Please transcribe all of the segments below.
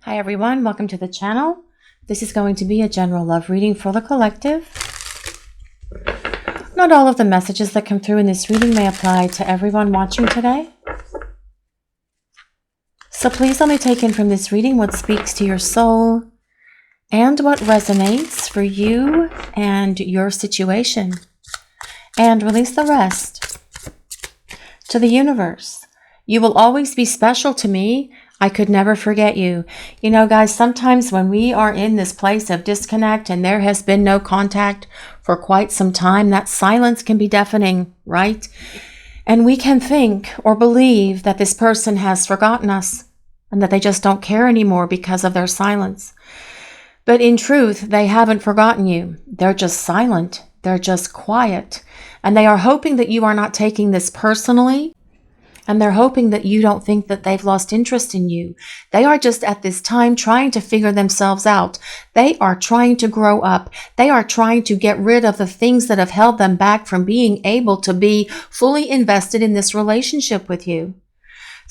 Hi everyone, welcome to the channel. This is going to be a general love reading for the collective. Not all of the messages that come through in this reading may apply to everyone watching today. So please only take in from this reading what speaks to your soul and what resonates for you and your situation. And release the rest to the universe. You will always be special to me. I could never forget you. You know, guys, sometimes when we are in this place of disconnect and there has been no contact for quite some time, that silence can be deafening, right? And we can think or believe that this person has forgotten us and that they just don't care anymore because of their silence. But in truth, they haven't forgotten you. They're just silent. They're just quiet. And they are hoping that you are not taking this personally. And they're hoping that you don't think that they've lost interest in you. They are just at this time trying to figure themselves out. They are trying to grow up. They are trying to get rid of the things that have held them back from being able to be fully invested in this relationship with you.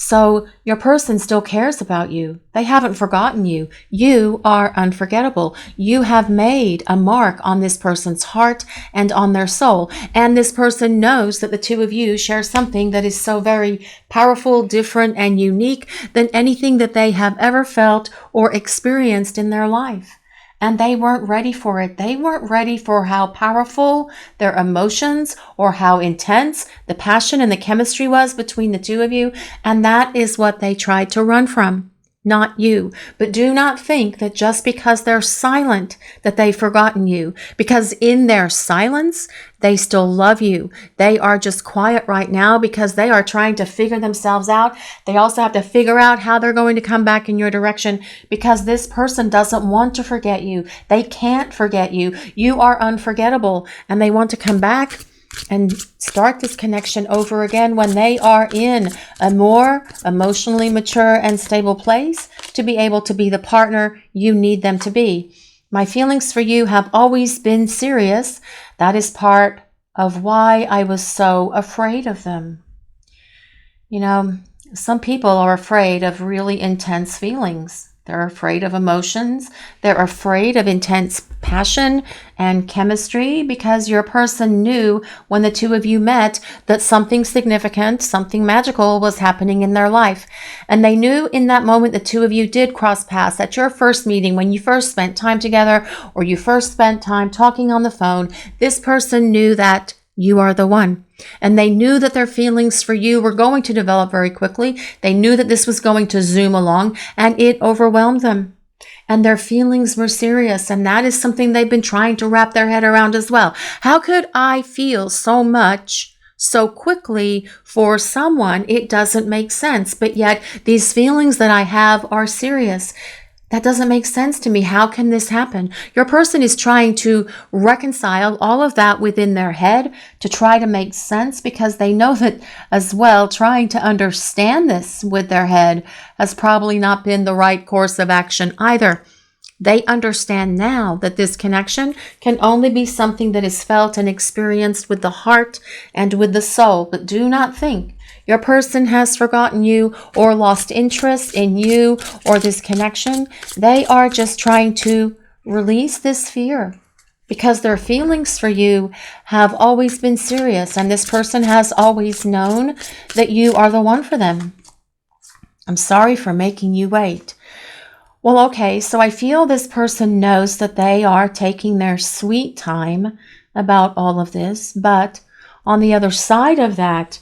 So your person still cares about you. They haven't forgotten you. You are unforgettable. You have made a mark on this person's heart and on their soul. And this person knows that the two of you share something that is so very powerful, different, and unique than anything that they have ever felt or experienced in their life. And they weren't ready for it. They weren't ready for how powerful their emotions or how intense the passion and the chemistry was between the two of you. And that is what they tried to run from, not you. But do not think that just because they're silent that they've forgotten you, because in their silence, they still love you. They are just quiet right now because they are trying to figure themselves out. They also have to figure out how they're going to come back in your direction because this person doesn't want to forget you. They can't forget you. You are unforgettable and they want to come back and start this connection over again when they are in a more emotionally mature and stable place to be able to be the partner you need them to be. My feelings for you have always been serious. That is part of why I was so afraid of them. You know, some people are afraid of really intense feelings. They're afraid of emotions. They're afraid of intense passion and chemistry because your person knew when the two of you met that something significant, something magical was happening in their life. And they knew in that moment the two of you did cross paths at your first meeting when you first spent time together or you first spent time talking on the phone. This person knew that you are the one. And they knew that their feelings for you were going to develop very quickly. They knew that this was going to zoom along and it overwhelmed them. And their feelings were serious. And that is something they've been trying to wrap their head around as well. How could I feel so much so quickly for someone? It doesn't make sense. But yet these feelings that I have are serious. That doesn't make sense to me. How can this happen? Your person is trying to reconcile all of that within their head to try to make sense because they know that as well, trying to understand this with their head has probably not been the right course of action either. They understand now that this connection can only be something that is felt and experienced with the heart and with the soul. But do not think your person has forgotten you or lost interest in you or this connection. They are just trying to release this fear because their feelings for you have always been serious and this person has always known that you are the one for them. I'm sorry for making you wait. Well, okay, so I feel this person knows that they are taking their sweet time about all of this, but on the other side of that,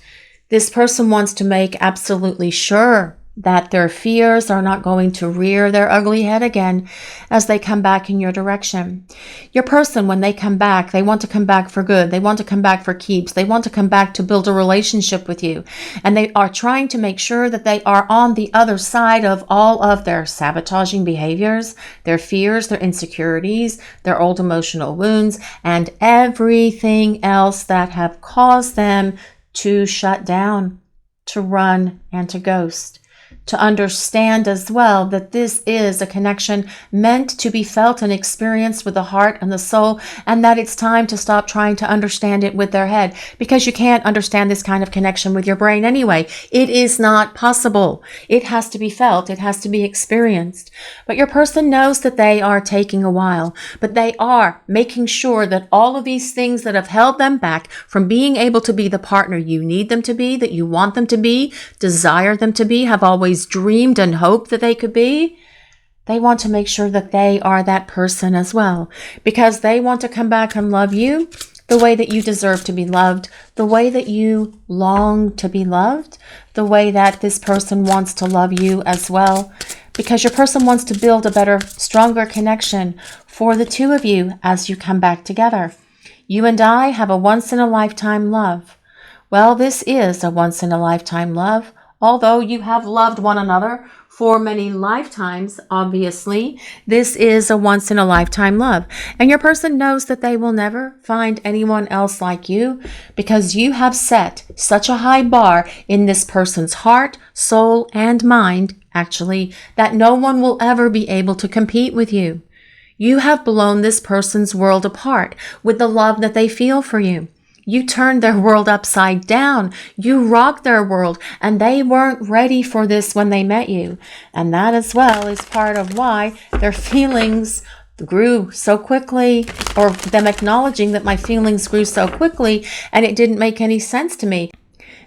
this person wants to make absolutely sure that their fears are not going to rear their ugly head again as they come back in your direction. Your person, when they come back, they want to come back for good. They want to come back for keeps. They want to come back to build a relationship with you. And they are trying to make sure that they are on the other side of all of their sabotaging behaviors, their fears, their insecurities, their old emotional wounds, and everything else that have caused them to shut down, to run, and to ghost, to understand as well that this is a connection meant to be felt and experienced with the heart and the soul, and that it's time to stop trying to understand it with their head, because you can't understand this kind of connection with your brain anyway. It is not possible. It has to be felt. It has to be experienced. But your person knows that they are taking a while, but they are making sure that all of these things that have held them back from being able to be the partner you need them to be, that you want them to be, desire them to be, have always dreamed and hoped that they could be, they want to make sure that they are that person as well, because they want to come back and love you the way that you deserve to be loved, the way that you long to be loved, the way that this person wants to love you as well, because your person wants to build a better, stronger connection for the two of you as you come back together. You and I have a once-in-a-lifetime love. Well, this is a once-in-a-lifetime love. Although you have loved one another for many lifetimes, obviously, this is a once-in-a-lifetime love. And your person knows that they will never find anyone else like you, because you have set such a high bar in this person's heart, soul, and mind, actually, that no one will ever be able to compete with you. You have blown this person's world apart with the love that they feel for you. You turned their world upside down. You rocked their world, and they weren't ready for this when they met you. And that as well is part of why their feelings grew so quickly, or them acknowledging that my feelings grew so quickly and it didn't make any sense to me.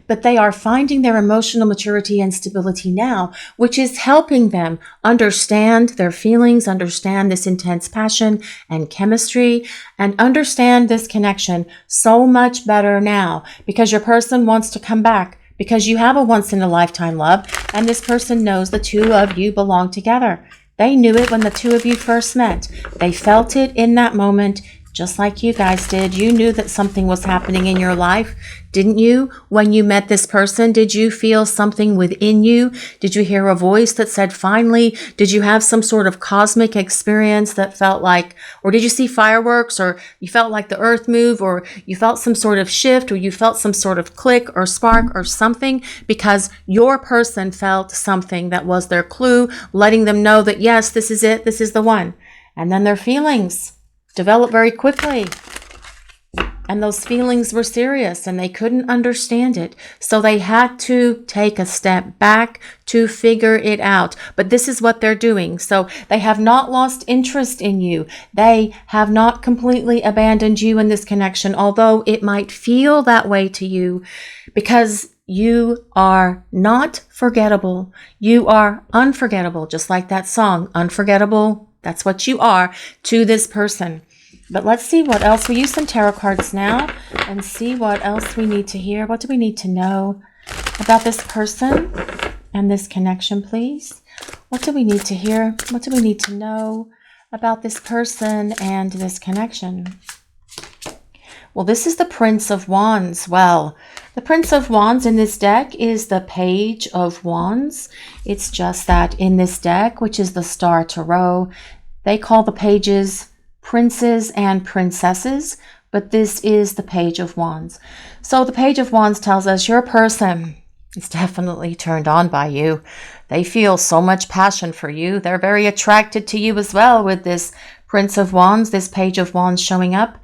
But they are finding their emotional maturity and stability now, which is helping them understand their feelings, understand this intense passion and chemistry, and understand this connection so much better now, because your person wants to come back, because you have a once-in-a-lifetime love, and this person knows the two of you belong together. They knew it when the two of you first met. They felt it in that moment, just like you guys did. You knew that something was happening in your life, didn't you? When you met this person, did you feel something within you? Did you hear a voice that said, finally? Did you have some sort of cosmic experience that felt like, or did you see fireworks, or you felt like the earth move, or you felt some sort of shift, or you felt some sort of click or spark or something, because your person felt something that was their clue, letting them know that, yes, this is it, this is the one. And then their feelings developed very quickly. And those feelings were serious, and they couldn't understand it. So they had to take a step back to figure it out. But this is what they're doing. So they have not lost interest in you. They have not completely abandoned you in this connection, although it might feel that way to you, because you are not forgettable. You are unforgettable, just like that song, Unforgettable. That's what you are to this person. But let's see what else. We use some tarot cards now and see what else we need to hear. What do we need to know about this person and this connection, please? What do we need to hear? What do we need to know about this person and this connection? Well, this is the Prince of Wands. Well, the Prince of Wands in this deck is the Page of Wands. It's just that in this deck, which is the Star Tarot, they call the pages princes and princesses, but this is the Page of Wands. So the Page of Wands tells us your person is definitely turned on by you. They feel so much passion for you. They're very attracted to you as well with this Prince of Wands, this Page of Wands showing up.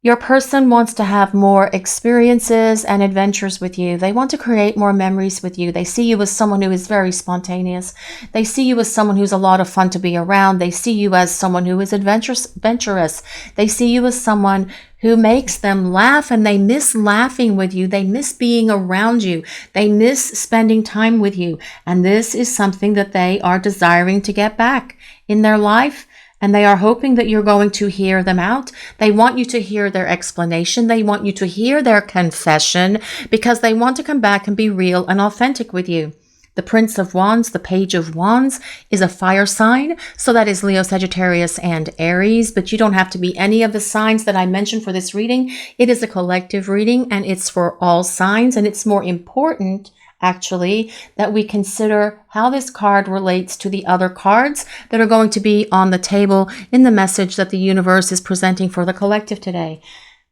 Your person wants to have more experiences and adventures with you. They want to create more memories with you. They see you as someone who is very spontaneous. They see you as someone who's a lot of fun to be around. They see you as someone who is adventurous. They see you as someone who makes them laugh, and they miss laughing with you. They miss being around you. They miss spending time with you. And this is something that they are desiring to get back in their life. And they are hoping that you're going to hear them out. They want you to hear their explanation. They want you to hear their confession, because they want to come back and be real and authentic with you. The Prince of Wands, the Page of Wands, is a fire sign. So that is Leo, Sagittarius, and Aries. But you don't have to be any of the signs that I mentioned for this reading. It is a collective reading, and it's for all signs. And it's more important, actually, that we consider how this card relates to the other cards that are going to be on the table in the message that the universe is presenting for the collective today.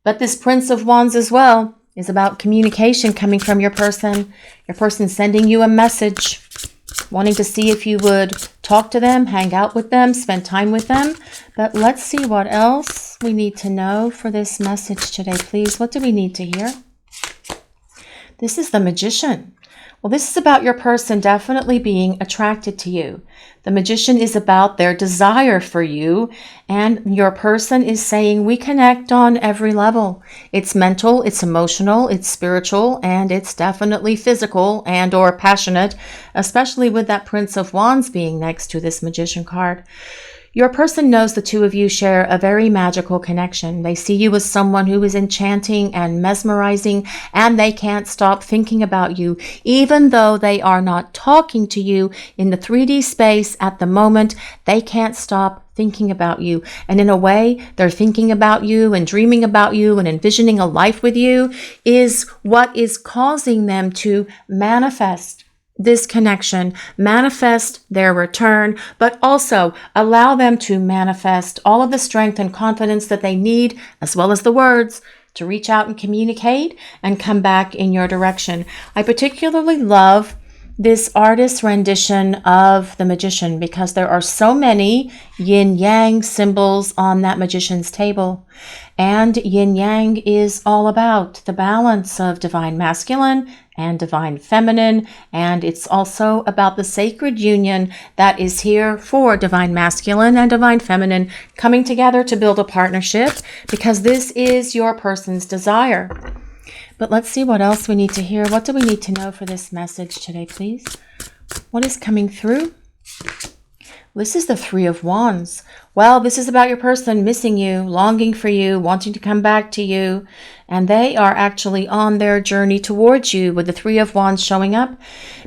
But this Prince of Wands as well is about communication coming from your person sending you a message. wanting to see if you would talk to them, hang out with them, spend time with them. But let's see what else we need to know for this message today, please. What do we need to hear? This is the Magician. Well, this is about your person definitely being attracted to you. The Magician is about their desire for you, and your person is saying we connect on every level. It's mental, it's emotional, it's spiritual, and it's definitely physical and or passionate, especially with that Prince of Wands being next to this Magician card. Your person knows the two of you share a very magical connection. They see you as someone who is enchanting and mesmerizing, and they can't stop thinking about you, even though they are not talking to you in the 3D space at the moment. They can't stop thinking about you. And in a way, they're thinking about you and dreaming about you and envisioning a life with you is what is causing them to manifest this connection, manifest their return, but also allow them to manifest all of the strength and confidence that they need, as well as the words, to reach out and communicate and come back in your direction. I particularly love this artist's rendition of the Magician because there are so many yin-yang symbols on that Magician's table. And yin-yang is all about the balance of divine masculine and divine feminine, and it's also about the sacred union that is here for divine masculine and divine feminine coming together to build a partnership, because this is your person's desire. But let's see what else we need to hear. What do we need to know for this message today, please? What is coming through? This is the Three of Wands. Well, this is about your person missing you, longing for you, wanting to come back to you. And they are actually on their journey towards you with the Three of Wands showing up,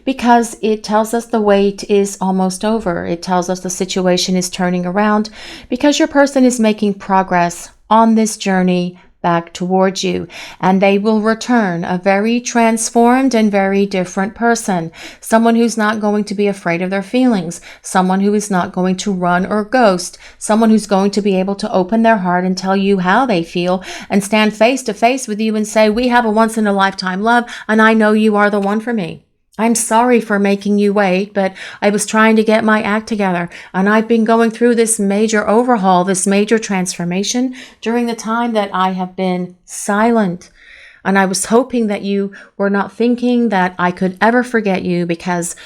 because it tells us the wait is almost over. It tells us the situation is turning around because your person is making progress on this journey back towards you, and they will return a very transformed and very different person, someone who's not going to be afraid of their feelings, someone who is not going to run or ghost, someone who's going to be able to open their heart and tell you how they feel and stand face to face with you and say, we have a once-in-a-lifetime love, and I know you are the one for me. I'm sorry for making you wait, but I was trying to get my act together, and I've been going through this major overhaul, this major transformation during the time that I have been silent. And I was hoping that you were not thinking that I could ever forget you, because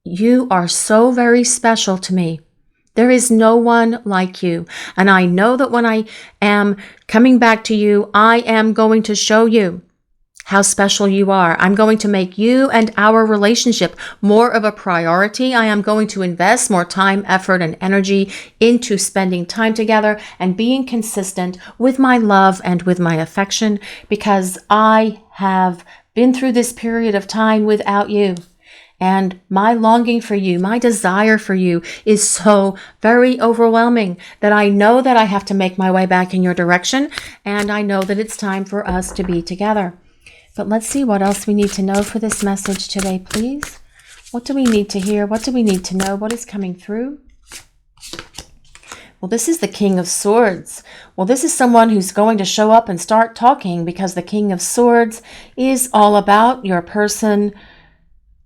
you are so very special to me. There is no one like you. And I know that when I am coming back to you, I am going to show you how special you are. I'm going to make you and our relationship more of a priority. I am going to invest more time, effort, and energy into spending time together and being consistent with my love and with my affection, because I have been through this period of time without you. And my longing for you, my desire for you is so very overwhelming that I know that I have to make my way back in your direction, and I know that it's time for us to be together. But let's see what else we need to know for this message today, please. What do we need to hear? What do we need to know? What is coming through? Well, this is the King of Swords. Well, this is someone who's going to show up and start talking, because the King of Swords is all about your person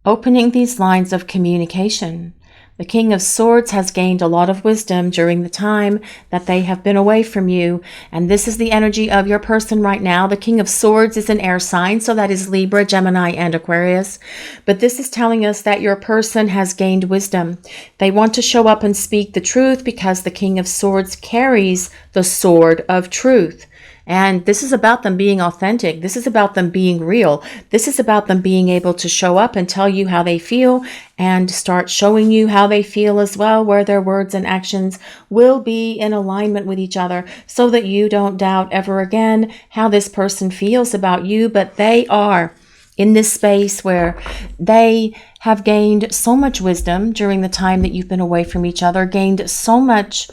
opening these lines of communication. The King of Swords has gained a lot of wisdom during the time that they have been away from you. And this is the energy of your person right now. The King of Swords is an air sign, so that is Libra, Gemini, and Aquarius. But this is telling us that your person has gained wisdom. They want to show up and speak the truth, because the King of Swords carries the sword of truth. And this is about them being authentic. This is about them being real. This is about them being able to show up and tell you how they feel, and start showing you how they feel as well, where their words and actions will be in alignment with each other, so that you don't doubt ever again how this person feels about you. But they are in this space where they have gained so much wisdom during the time that you've been away from each other, gained so much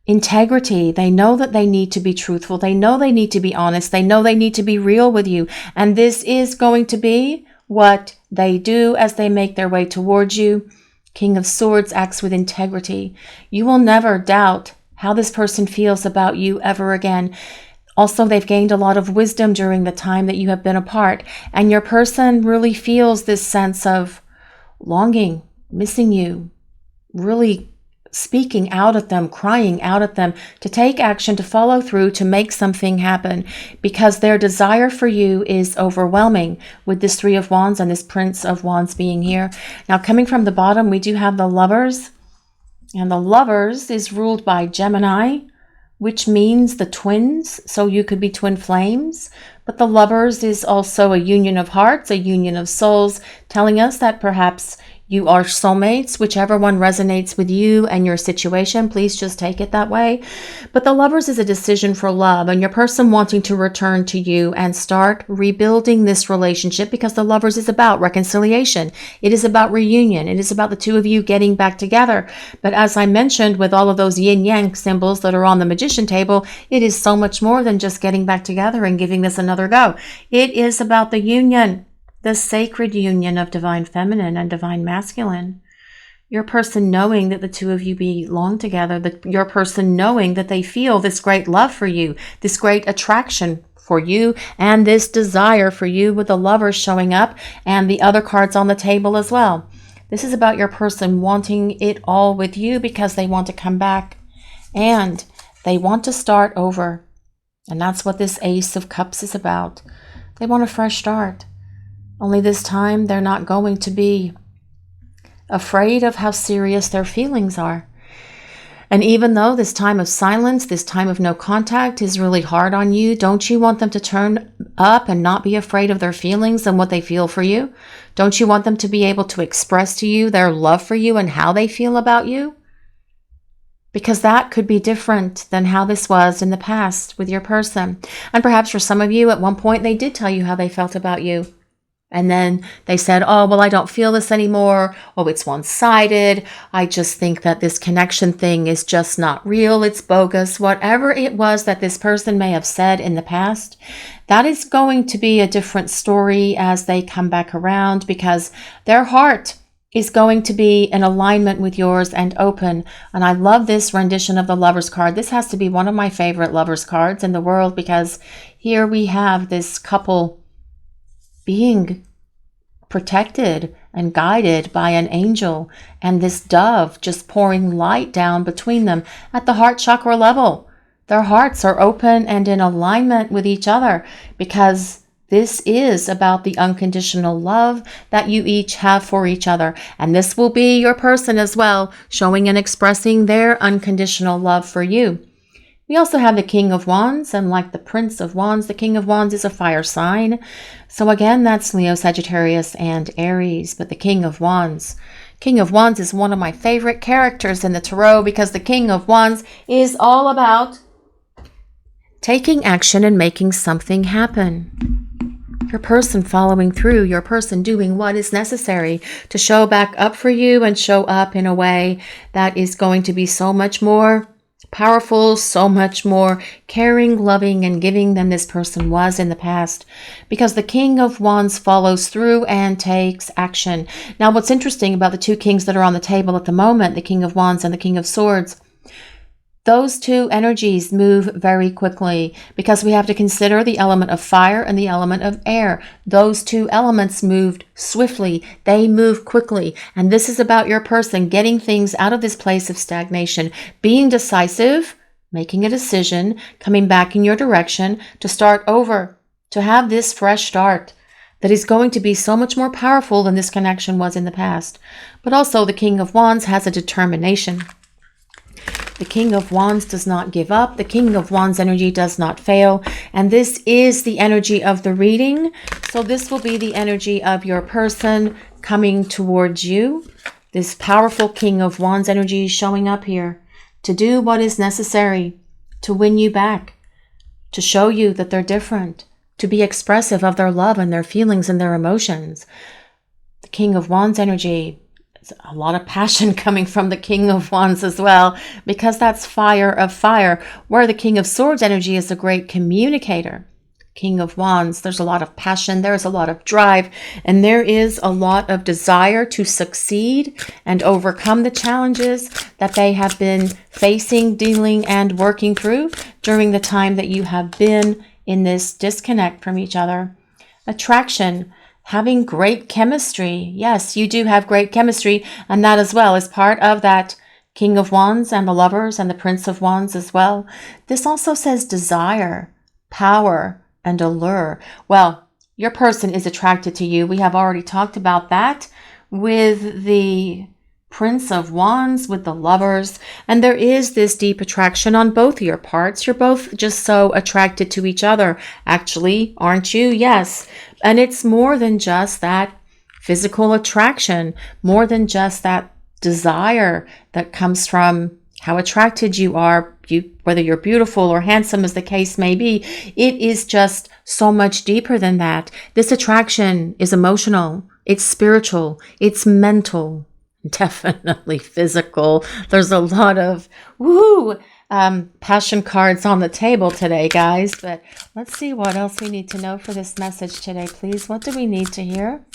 integrity. They know that they need to be truthful. They know they need to be honest. They know they need to be real with you. And this is going to be what they do as they make their way towards you. King of Swords acts with integrity. You will never doubt how this person feels about you ever again. Also, they've gained a lot of wisdom during the time that you have been apart. And your person really feels this sense of longing missing you, really speaking out at them, crying out at them to take action, to follow through, to make something happen, because their desire for you is overwhelming with this Three of Wands and this Prince of Wands being here. Now, coming from the bottom, we do have the Lovers, and the Lovers is ruled by Gemini, which means the twins. So you could be twin flames, but the Lovers is also a union of hearts, a union of souls, telling us that perhaps you are soulmates, whichever one resonates with you and your situation. Please just take it that way. But the Lovers is a decision for love and your person wanting to return to you and start rebuilding this relationship, because the Lovers is about reconciliation. It is about reunion. It is about the two of you getting back together. But as I mentioned, with all of those yin yang symbols that are on the magician table, it is so much more than just getting back together and giving this another go. It is about the union. The sacred union of divine feminine and divine masculine. Your person knowing that the two of you belong together, your person knowing that they feel this great love for you, this great attraction for you, and this desire for you, with the Lovers showing up and the other cards on the table as well. This is about your person wanting it all with you because they want to come back and they want to start over. And that's what this Ace of Cups is about. They want a fresh start. Only this time, they're not going to be afraid of how serious their feelings are. And even though this time of silence, this time of no contact is really hard on you, don't you want them to turn up and not be afraid of their feelings and what they feel for you? Don't you want them to be able to express to you their love for you and how they feel about you? Because that could be different than how this was in the past with your person. And perhaps for some of you, at one point, they did tell you how they felt about you. And then they said, oh, well, I don't feel this anymore. Oh, it's one-sided. I just think that this connection thing is just not real. It's bogus. Whatever it was that this person may have said in the past, that is going to be a different story as they come back around, because their heart is going to be in alignment with yours and open. And I love this rendition of the Lovers card. This has to be one of my favorite Lovers cards in the world, because here we have this couple being protected and guided by an angel, and this dove just pouring light down between them at the heart chakra level. Their hearts are open and in alignment with each other, because this is about the unconditional love that you each have for each other. And this will be your person as well, showing and expressing their unconditional love for you. We also have the King of Wands, and like the Prince of Wands, the King of Wands is a fire sign. So again, that's Leo, Sagittarius, and Aries. But the King of Wands is one of my favorite characters in the Tarot, because the King of Wands is all about taking action and making something happen. Your person following through, your person doing what is necessary to show back up for you and show up in a way that is going to be so much more powerful, so much more caring, loving, and giving than this person was in the past, because the King of Wands follows through and takes action. Now, what's interesting about the two kings that are on the table at the moment, the King of Wands and the King of Swords, those two energies move very quickly, because we have to consider the element of fire and the element of air. Those two elements moved swiftly. They move quickly. And this is about your person getting things out of this place of stagnation, being decisive, making a decision, coming back in your direction to start over, to have this fresh start that is going to be so much more powerful than this connection was in the past. But also the King of Wands has a determination. The King of Wands does not give up. The King of Wands energy does not fail. And this is the energy of the reading. So this will be the energy of your person coming towards you. This powerful King of Wands energy showing up here to do what is necessary to win you back, to show you that they're different, to be expressive of their love and their feelings and their emotions. The King of Wands energy, a lot of passion coming from the King of Wands as well, because that's fire of fire, where the King of Swords energy is a great communicator. King of Wands, there's a lot of passion, there's a lot of drive, and there is a lot of desire to succeed and overcome the challenges that they have been facing, dealing, and working through during the time that you have been in this disconnect from each other. Attraction. having great chemistry. Yes, you do have great chemistry, and that as well is part of that King of Wands and the Lovers and the Prince of Wands as well. This also says desire, power, and allure. Well, your person is attracted to you. We have already talked about that with the Prince of Wands, with the Lovers, and there is this deep attraction on both of your parts. You're both just so attracted to each other. Actually, aren't you? Yes. And it's more than just that physical attraction, more than just that desire that comes from how attracted you are, whether you're beautiful or handsome as the case may be. It is just so much deeper than that. This attraction is emotional, it's spiritual, it's mental, definitely physical. There's a lot of passion cards on the table today, guys. But let's see what else we need to know for this message today, please. What do we need to hear?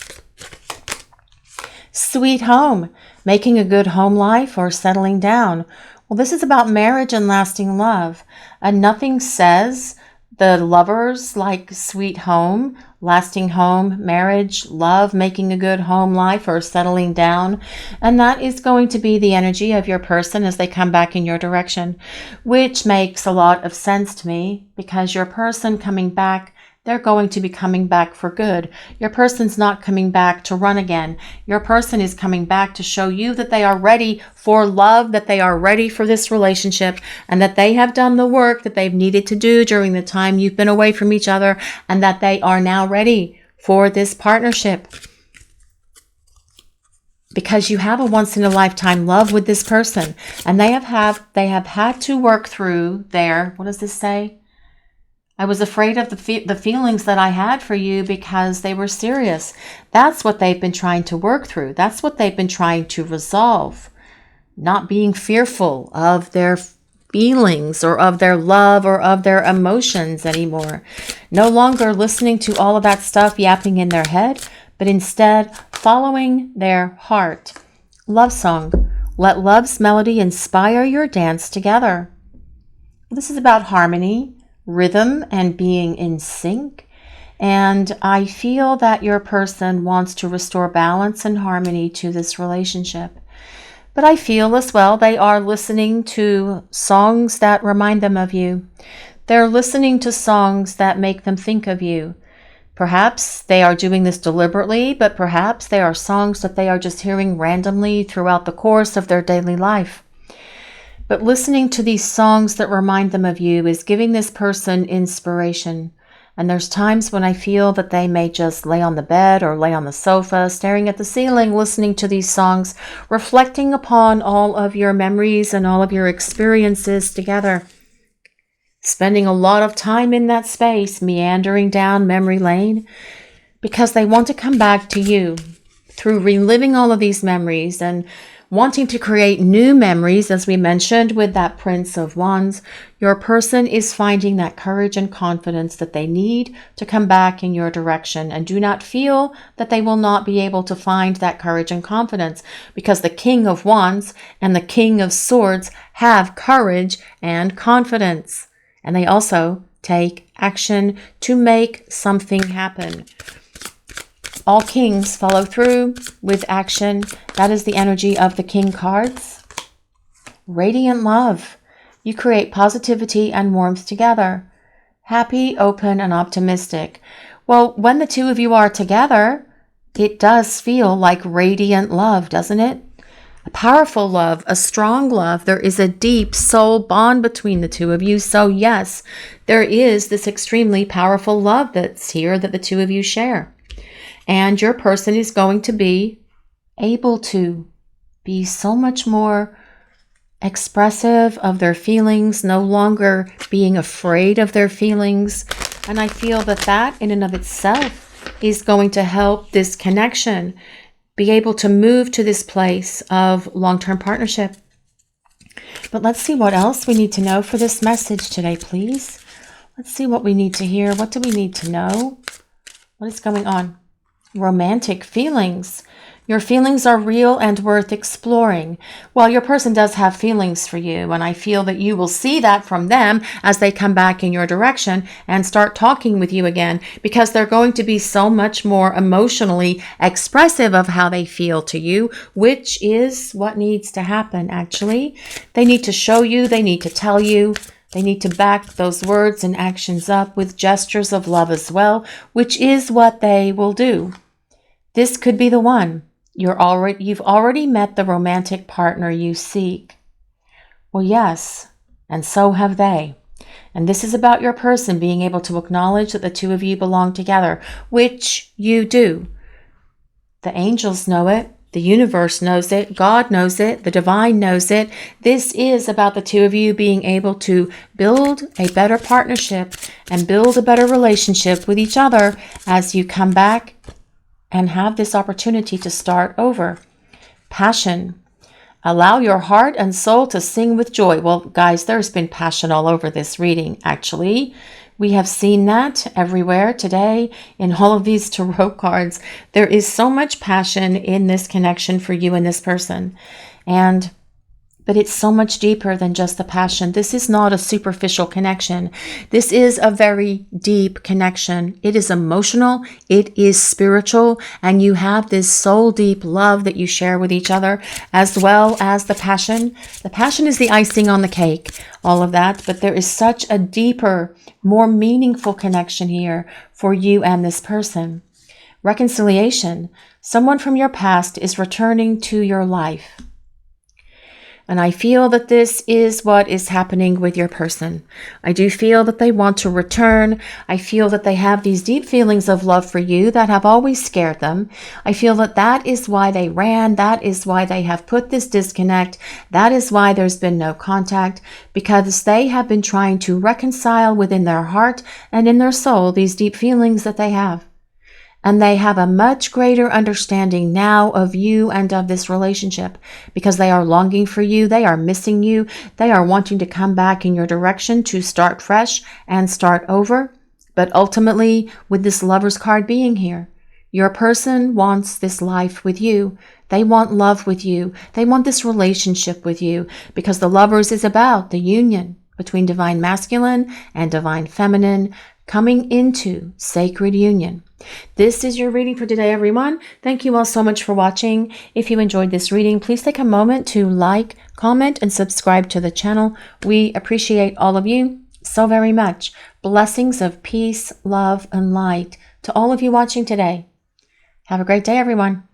Sweet home, making a good home life or settling down. Well, this is about marriage and lasting love. And nothing says the Lovers like sweet home, lasting home, marriage, love, making a good home life, or settling down. And that is going to be the energy of your person as they come back in your direction, which makes a lot of sense to me, because your person coming back, they're going to be coming back for good. Your person's not coming back to run again. Your person is coming back to show you that they are ready for love, that they are ready for this relationship, and that they have done the work that they've needed to do during the time you've been away from each other, and that they are now ready for this partnership. Because you have a once-in-a-lifetime love with this person, and they have had to work through their, what does this say? I was afraid of the feelings that I had for you because they were serious. That's what they've been trying to work through. That's what they've been trying to resolve. Not being fearful of their feelings or of their love or of their emotions anymore. No longer listening to all of that stuff yapping in their head, but instead following their heart. Love song. Let love's melody inspire your dance together. This is about harmony, rhythm, and being in sync. And I feel that your person wants to restore balance and harmony to this relationship. But I feel as well they are listening to songs that remind them of you. They're listening to songs that make them think of you. Perhaps they are doing this deliberately, but perhaps they are songs that they are just hearing randomly throughout the course of their daily life. But listening to these songs that remind them of you is giving this person inspiration. And there's times when I feel that they may just lay on the bed or lay on the sofa, staring at the ceiling, listening to these songs, reflecting upon all of your memories and all of your experiences together. Spending a lot of time in that space, meandering down memory lane, because they want to come back to you through reliving all of these memories and wanting to create new memories, as we mentioned with that Prince of Wands. Your person is finding that courage and confidence that they need to come back in your direction, and do not feel that they will not be able to find that courage and confidence, because the King of Wands and the King of Swords have courage and confidence, and they also take action to make something happen. All kings follow through with action. That is the energy of the King cards. Radiant love. You create positivity and warmth together. Happy, open, and optimistic. Well, when the two of you are together, it does feel like radiant love, doesn't it? A powerful love, a strong love. There is a deep soul bond between the two of you. So yes, there is this extremely powerful love that's here that the two of you share. And your person is going to be able to be so much more expressive of their feelings, no longer being afraid of their feelings. And I feel that that in and of itself is going to help this connection be able to move to this place of long-term partnership. But let's see what else we need to know for this message today, please. Let's see what we need to hear. What do we need to know? What is going on? Romantic feelings. Your feelings are real and worth exploring. Well, your person does have feelings for you, and I feel that you will see that from them as they come back in your direction and start talking with you again, because they're going to be so much more emotionally expressive of how they feel to you, which is what needs to happen, actually. They need to show you, they need to tell you, they need to back those words and actions up with gestures of love as well, which is what they will do. This could be the one. You've already met the romantic partner you seek. Well, yes, and so have they. And this is about your person being able to acknowledge that the two of you belong together, which you do. The angels know it. The universe knows it. God knows it. The divine knows it. This is about the two of you being able to build a better partnership and build a better relationship with each other as you come back and have this opportunity to start over. Passion. Allow your heart and soul to sing with joy. Well, guys, there's been passion all over this reading, actually. We have seen that everywhere today in all of these tarot cards. There is so much passion in this connection for you and this person. But it's so much deeper than just the passion. This is not a superficial connection. This is a very deep connection. It is emotional, it is spiritual, and you have this soul deep love that you share with each other, as well as the passion. The passion is the icing on the cake, all of that, but there is such a deeper, more meaningful connection here for you and this person. Reconciliation. Someone from your past is returning to your life. And I feel that this is what is happening with your person. I do feel that they want to return. I feel that they have these deep feelings of love for you that have always scared them. I feel that that is why they ran. That is why they have put this disconnect. That is why there's been no contact, because they have been trying to reconcile within their heart and in their soul these deep feelings that they have. And they have a much greater understanding now of you and of this relationship, because they are longing for you. They are missing you. They are wanting to come back in your direction to start fresh and start over. But ultimately, with this Lover's card being here, your person wants this life with you. They want love with you. They want this relationship with you, because the Lovers is about the union between divine masculine and divine feminine coming into sacred union. This is your reading for today, everyone. Thank you all so much for watching. If you enjoyed this reading, please take a moment to like, comment, and subscribe to the channel. We appreciate all of you so very much. Blessings of peace, love, and light to all of you watching today. Have a great day, everyone.